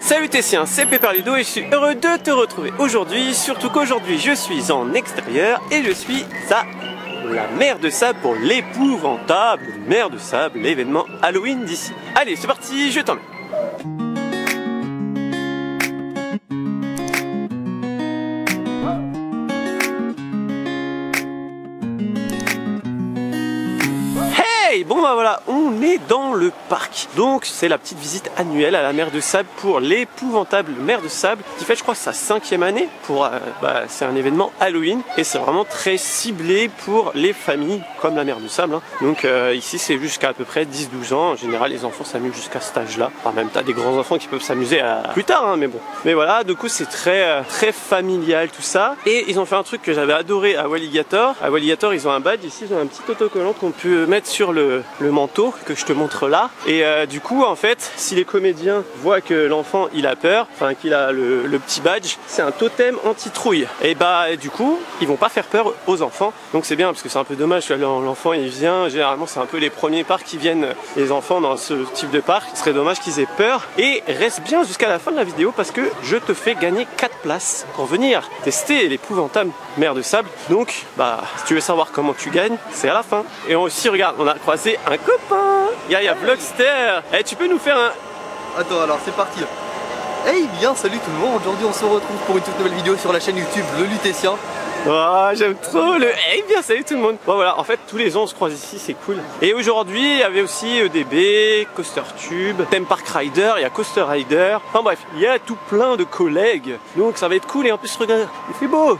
Salut Tessien, c'est Pepperludo et je suis heureux de te retrouver aujourd'hui, surtout qu'aujourd'hui je suis en extérieur et je suis à la mer de sable pour l'épouvantable mer de sable, l'événement Halloween d'ici. Allez, c'est parti, je t'emmène. Bon bah voilà, on est dans le parc. Donc c'est la petite visite annuelle à la mer de sable pour l'épouvantable mer de sable qui fait je crois sa 5e année pour c'est un événement Halloween et c'est vraiment très ciblé pour les familles comme la mer de sable hein. Donc ici c'est jusqu'à peu près 10-12 ans. En général les enfants s'amusent jusqu'à cet âge là. Enfin même t'as des grands enfants qui peuvent s'amuser plus tard hein, mais bon. Mais voilà, du coup c'est très familial tout ça. Et ils ont fait un truc que j'avais adoré à Walligator. À Walligator ils ont un badge, ici ils ont un petit autocollant qu'on peut mettre sur le manteau que je te montre là et du coup en fait si les comédiens voient que l'enfant il a peur, enfin qu'il a le petit badge, c'est un totem anti-trouille et bah du coup ils vont pas faire peur aux enfants, donc c'est bien parce que c'est un peu dommage que l'enfant il vient, généralement c'est un peu les premiers parcs qui viennent les enfants dans ce type de parc, ce serait dommage qu'ils aient peur. Et reste bien jusqu'à la fin de la vidéo parce que je te fais gagner 4 places pour venir tester l'épouvantable mer de sable. Donc bah si tu veux savoir comment tu gagnes, c'est à la fin. Et aussi regarde, on a croisé un copain. Il y a Vlogster. Eh, tu peux nous faire un... Attends, alors c'est parti. Eh bien, salut tout le monde. Aujourd'hui, on se retrouve pour une toute nouvelle vidéo sur la chaîne YouTube Le Lutétien. Oh, j'aime trop le... Eh bien, salut tout le monde. Bon voilà, en fait, tous les ans, on se croise ici, c'est cool. Et aujourd'hui, il y avait aussi EDB, Coaster Tube, Theme Park Rider, il y a Coaster Rider. Enfin bref, il y a tout plein de collègues. Donc ça va être cool et en plus, regarde, il fait beau.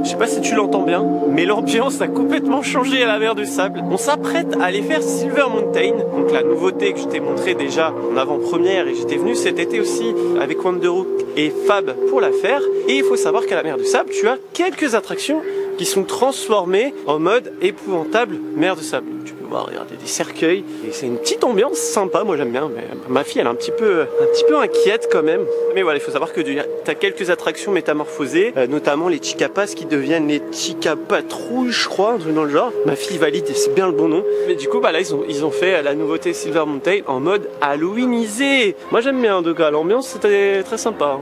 Je sais pas si tu l'entends bien, mais l'ambiance a complètement changé à la mer de sable. On s'apprête à aller faire Silver Mountain, donc la nouveauté que je t'ai montré déjà en avant-première et j'étais venu cet été aussi avec Wanderook et Fab pour la faire. Et il faut savoir qu'à la mer de sable, tu as quelques attractions qui sont transformées en mode épouvantable mer de sable. Tu peux voir, regarder des cercueils et c'est une petite ambiance sympa, moi j'aime bien, mais ma fille elle est un petit peu inquiète quand même. Mais voilà, il faut savoir que tu as quelques attractions métamorphosées, notamment les Chicapas qui deviennent les Chicapatrouilles, je crois, un truc dans le genre. Ma fille valide et c'est bien le bon nom. Mais du coup, bah là ils ont fait la nouveauté Silver Mountain en mode Halloweenisé. Moi j'aime bien en tout cas, l'ambiance c'était très sympa.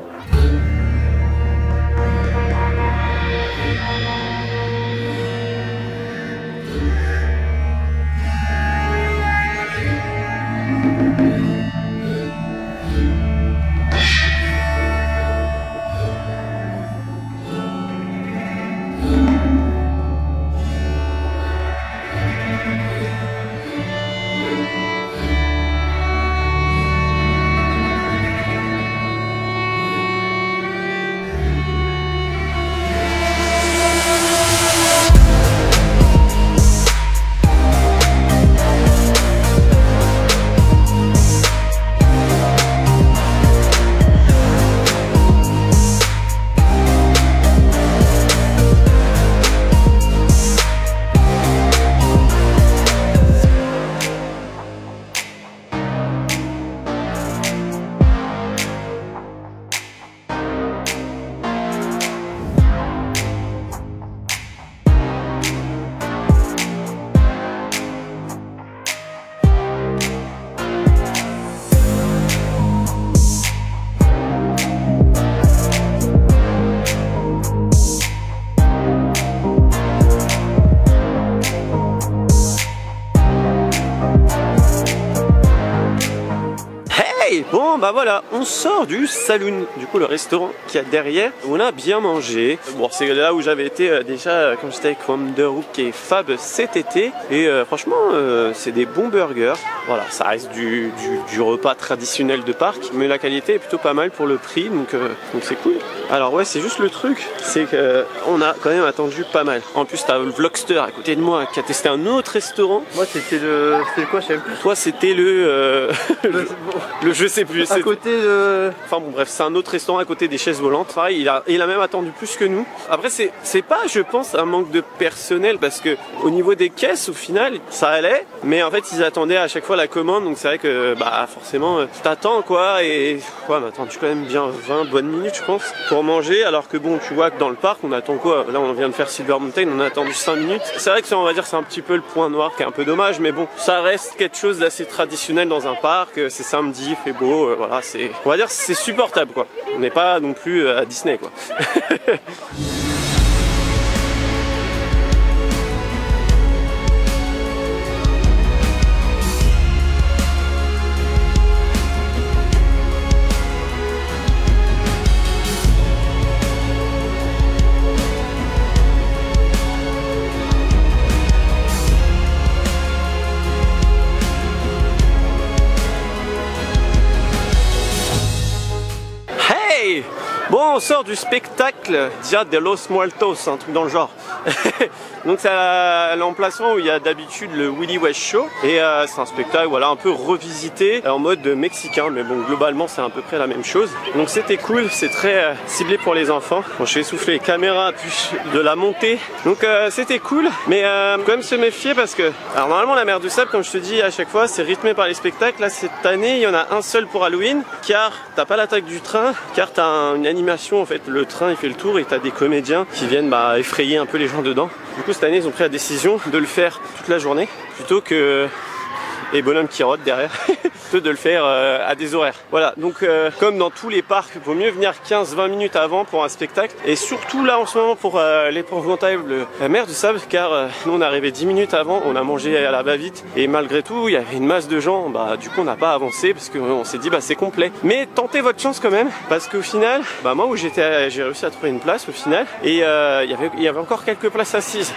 Hey, bon bah voilà, on sort du saloon, du coup le restaurant qu'il y a derrière, où on a bien mangé. Bon, c'est là où j'avais été déjà quand j'étais avec Wonderhook et Fab cet été, et franchement c'est des bons burgers. Voilà, ça reste du repas traditionnel de parc, mais la qualité est plutôt pas mal pour le prix, donc c'est cool. Alors ouais, c'est juste le truc, c'est que on a quand même attendu pas mal. En plus t'as le Vlogster à côté de moi qui a testé un autre restaurant. Moi c'était le... C'était quoi, je sais plus. Toi c'était le je sais plus. À côté de... Enfin bon bref, c'est un autre restaurant à côté des chaises volantes. Pareil, il a même attendu plus que nous. Après c'est pas, je pense, un manque de personnel, parce que au niveau des caisses, au final, ça allait. Mais en fait, ils attendaient à chaque fois la commande, donc c'est vrai que bah forcément, t'attends quoi. Et ouais, on a attendu quand même bien 20 bonnes minutes, je pense, pour manger. Alors que bon, tu vois que dans le parc, on attend quoi? Là, on vient de faire Silver Mountain, on a attendu 5 minutes. C'est vrai que ça, on va dire, c'est un petit peu le point noir qui est un peu dommage, mais bon, ça reste quelque chose d'assez traditionnel dans un parc. C'est samedi, il fait beau, voilà, c'est, on va dire, c'est supportable quoi. On n'est pas non plus à Disney quoi. Bon, on sort du spectacle Dia de los Muertos, un truc dans le genre. Donc c'est l'emplacement où il y a d'habitude le Willy West Show, et c'est un spectacle voilà un peu revisité en mode mexicain, mais bon globalement c'est à peu près la même chose. Donc c'était cool, c'est très ciblé pour les enfants. Bon, je vais souffler les caméras plus de la montée, donc c'était cool, mais quand même se méfier parce que alors normalement la mer du sable, comme je te dis à chaque fois, c'est rythmé par les spectacles. Là cette année il y en a un seul pour Halloween, car t'as pas l'attaque du train, car t'as une animation en fait, le train il fait le tour et t'as des comédiens qui viennent effrayer un peu les gens dedans. Du coup cette année ils ont pris la décision de le faire toute la journée plutôt que les bonhommes qui rôdent derrière, de le faire à des horaires. Voilà, donc comme dans tous les parcs, il vaut mieux venir 15-20 minutes avant pour un spectacle, et surtout là en ce moment pour l'épouvantable la mer du sable, car nous on est arrivé 10 minutes avant, on a mangé à la va-vite, et malgré tout il y avait une masse de gens, du coup on n'a pas avancé parce qu'on s'est dit c'est complet. Mais tentez votre chance quand même, parce qu'au final, moi où j'étais, j'ai réussi à trouver une place au final, et il y avait encore quelques places assises.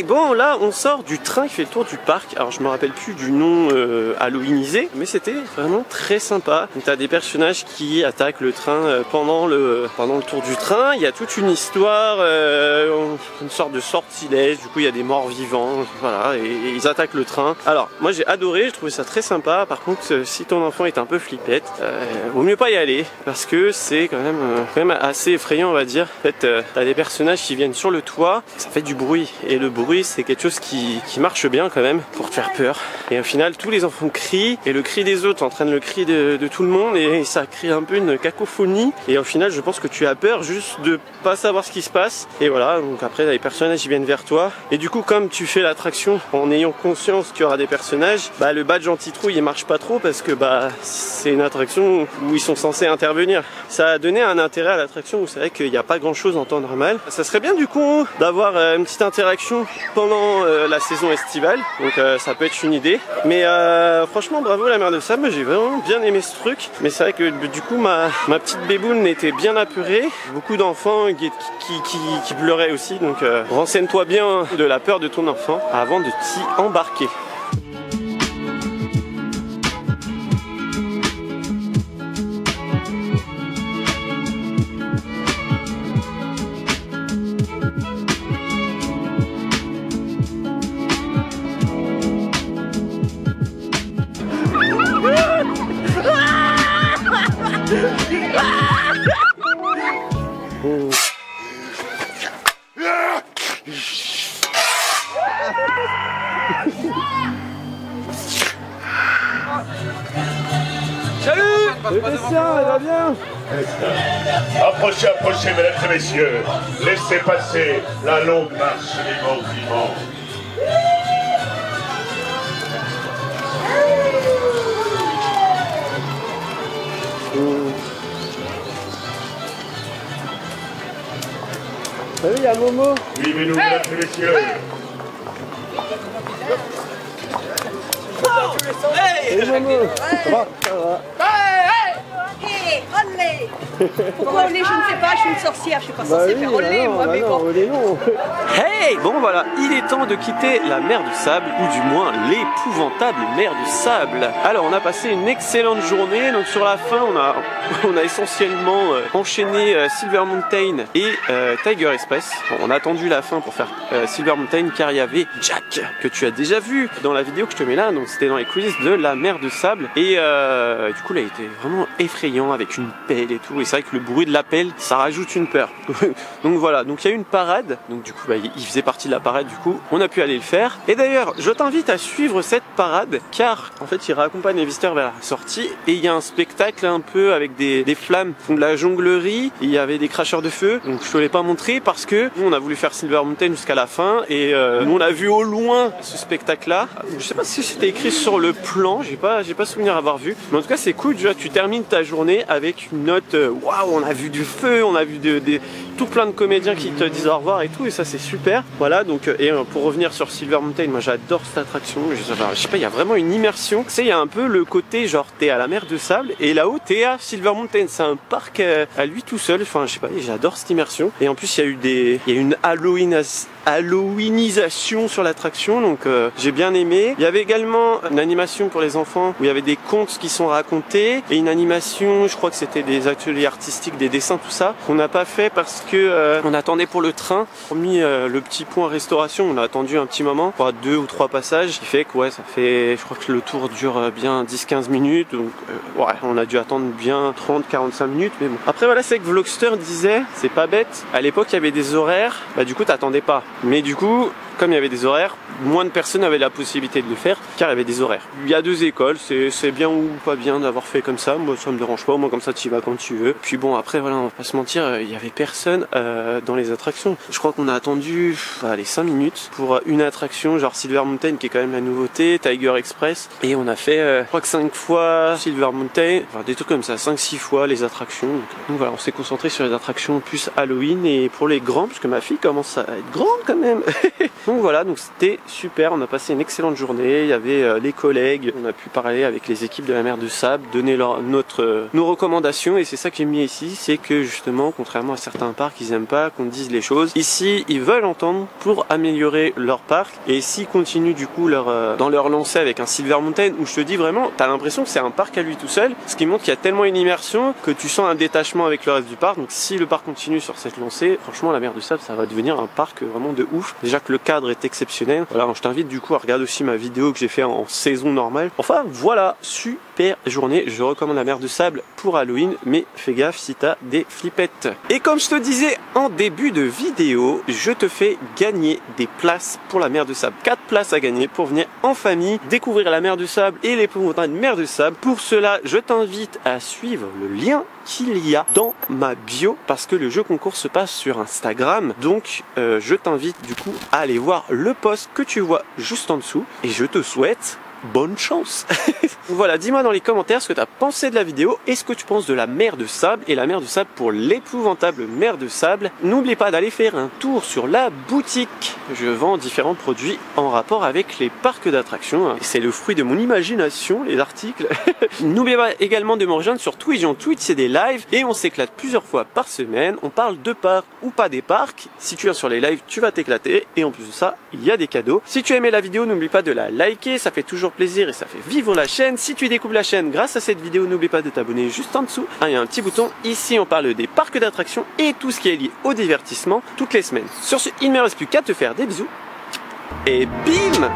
Bon là on sort du train qui fait le tour du parc. Alors je me rappelle plus du nom halloweenisé, mais c'était vraiment très sympa. Donc t'as des personnages qui attaquent le train pendant le tour du train. Il y a toute une histoire, une sorte de sortilège. Du coup il y a des morts vivants, voilà, et ils attaquent le train. Alors moi j'ai adoré, j'ai trouvé ça très sympa. Par contre si ton enfant est un peu flippette, vaut mieux pas y aller, parce que c'est quand même assez effrayant on va dire. En fait t'as des personnages qui viennent sur le toit, ça fait du bruit, et le bruit c'est quelque chose qui marche bien quand même pour te faire peur. Et au final tous les enfants crient, et le cri des autres entraîne le cri de tout le monde, et ça crée un peu une cacophonie, et au final je pense que tu as peur juste de pas savoir ce qui se passe. Et voilà, donc après les personnages ils viennent vers toi, et du coup comme tu fais l'attraction en ayant conscience qu'il y aura des personnages, le badge anti-trouille il marche pas trop, parce que c'est une attraction où ils sont censés intervenir. Ça a donné un intérêt à l'attraction où c'est vrai qu'il n'y a pas grand chose en temps normal. Ça serait bien du coup d'avoir une petite interaction pendant la saison estivale, donc ça peut être une idée. Mais franchement bravo la mer de sable, j'ai vraiment bien aimé ce truc. Mais c'est vrai que du coup ma petite béboune était bien apeurée, beaucoup d'enfants qui pleuraient aussi, donc renseigne-toi bien de la peur de ton enfant avant de t'y embarquer. Oh. Salut! Salut Christian, elle va bien? Approchez, approchez, mesdames et messieurs. Laissez passer la longue marche des morts vivants. Salut, il y a Momo. Suivez-nous, mesdames et messieurs. Salut Momo. Ça va? Ça va. Hey, olé! Pourquoi olé, je ne sais pas, je suis une sorcière, je suis pas censée faire olé, moi, mais bon. Non. Hey, bon voilà, il est temps de quitter la mer de sable, ou du moins l'épouvantable mer de sable. Alors on a passé une excellente journée, donc sur la fin on a essentiellement enchaîné Silver Mountain et Tiger Express. Bon, on a attendu la fin pour faire Silver Mountain car il y avait Jack, que tu as déjà vu dans la vidéo que je te mets là, donc c'était dans les coulisses de la mer de sable. Et du coup là il était vraiment effrayant avec une pelle et tout, et c'est vrai que le bruit de la pelle ça rajoute une peur. Donc voilà, donc il y a eu une parade, donc du coup bah, il faisait partie de la parade, du coup on a pu aller le faire. Et d'ailleurs je t'invite à suivre cette parade car en fait il raccompagne les visiteurs vers la sortie, et il y a un spectacle un peu avec des flammes, de la jonglerie, il y avait des cracheurs de feu, donc je te l'ai pas montré parce que nous, on a voulu faire Silver Mountain jusqu'à la fin, et nous on a vu au loin ce spectacle là. Je sais pas si c'était écrit sur le plan, j'ai pas souvenir d'avoir vu, mais en tout cas c'est cool, tu termines ta journée avec une note waouh, on a vu du feu, on a vu tout plein de comédiens qui te disent au revoir et tout, et ça c'est super. Voilà, donc et pour revenir sur Silver Mountain, moi j'adore cette attraction, je sais pas, il y a vraiment une immersion, tu sais, il y a un peu le côté genre t'es à la mer de sable et là-haut t'es à Silver Mountain, c'est un parc à lui tout seul, enfin je sais pas, j'adore cette immersion. Et en plus il y a une Halloweenisation sur l'attraction, donc j'ai bien aimé. Il y avait également une animation pour les enfants où il y avait des contes qui sont racontés, et une animation, je crois que c'était des ateliers artistiques, des dessins, tout ça, qu'on n'a pas fait parce que on attendait pour le train. Hormis le petit point restauration, on a attendu un petit moment, pour 2 ou 3 passages, qui fait que ouais, ça fait, je crois que le tour dure bien 10-15 minutes, donc ouais, on a dû attendre bien 30-45 minutes, mais bon. Après voilà, c'est que Vlogster disait, c'est pas bête, à l'époque il y avait des horaires, bah du coup t'attendais pas. Mais du coup, comme il y avait des horaires, moins de personnes avaient la possibilité de le faire car il y avait des horaires. Il y a 2 écoles, c'est bien ou pas bien d'avoir fait comme ça, moi ça me dérange pas, moi comme ça tu y vas quand tu veux. Puis bon, après voilà, on va pas se mentir, il y avait personne dans les attractions. Je crois qu'on a attendu les 5 minutes pour une attraction, genre Silver Mountain qui est quand même la nouveauté, Tiger Express, et on a fait je crois que 5 fois Silver Mountain, enfin des trucs comme ça, 5-6 fois les attractions. Donc voilà, on s'est concentré sur les attractions plus Halloween, et pour les grands, parce que ma fille commence à être grande quand même. Donc voilà, donc c'était super, on a passé une excellente journée, il y avait les collègues, on a pu parler avec les équipes de la mer de sable, donner nos recommandations, et c'est ça que j'ai mis ici, c'est que justement, contrairement à certains parcs, ils aiment pas qu'on dise les choses. Ici, ils veulent entendre pour améliorer leur parc, et s'ils continuent du coup dans leur lancée avec un Silver Mountain, où je te dis vraiment, t'as l'impression que c'est un parc à lui tout seul, ce qui montre qu'il y a tellement une immersion que tu sens un détachement avec le reste du parc. Donc si le parc continue sur cette lancée, franchement la mer de sable, ça va devenir un parc vraiment de ouf. Déjà que le cadre est exceptionnel. Voilà, je t'invite du coup à regarder aussi ma vidéo que j'ai fait en saison normale. Enfin voilà, super journée, je recommande la mer de sable pour Halloween, mais fais gaffe si t'as des flippettes. Et comme je te disais en début de vidéo, je te fais gagner des places pour la mer de sable. 4 places à gagner pour venir en famille découvrir la mer de sable et l'épouvantable mer de sable. Pour cela, je t'invite à suivre le lien qu'il y a dans ma bio, parce que le jeu concours se passe sur Instagram. Donc je t'invite du coup à aller voir le post que tu vois juste en dessous, et je te souhaite bonne chance. Voilà, dis-moi dans les commentaires ce que tu as pensé de la vidéo et ce que tu penses de la mer de sable, et la mer de sable pour l'épouvantable mer de sable. N'oublie pas d'aller faire un tour sur la boutique. Je vends différents produits en rapport avec les parcs d'attractions. C'est le fruit de mon imagination, les articles. N'oublie pas également de me rejoindre sur Twitch. En Twitch, c'est des lives et on s'éclate plusieurs fois par semaine. On parle de parcs ou pas des parcs. Si tu viens sur les lives, tu vas t'éclater, et en plus de ça, il y a des cadeaux. Si tu as aimé la vidéo, n'oublie pas de la liker, ça fait toujours plaisir et ça fait vivre la chaîne. Si tu découvres la chaîne grâce à cette vidéo, n'oublie pas de t'abonner juste en dessous. Il y a un petit bouton ici, on parle des parcs d'attractions et tout ce qui est lié au divertissement toutes les semaines. Sur ce, il ne me reste plus qu'à te faire des bisous et bim!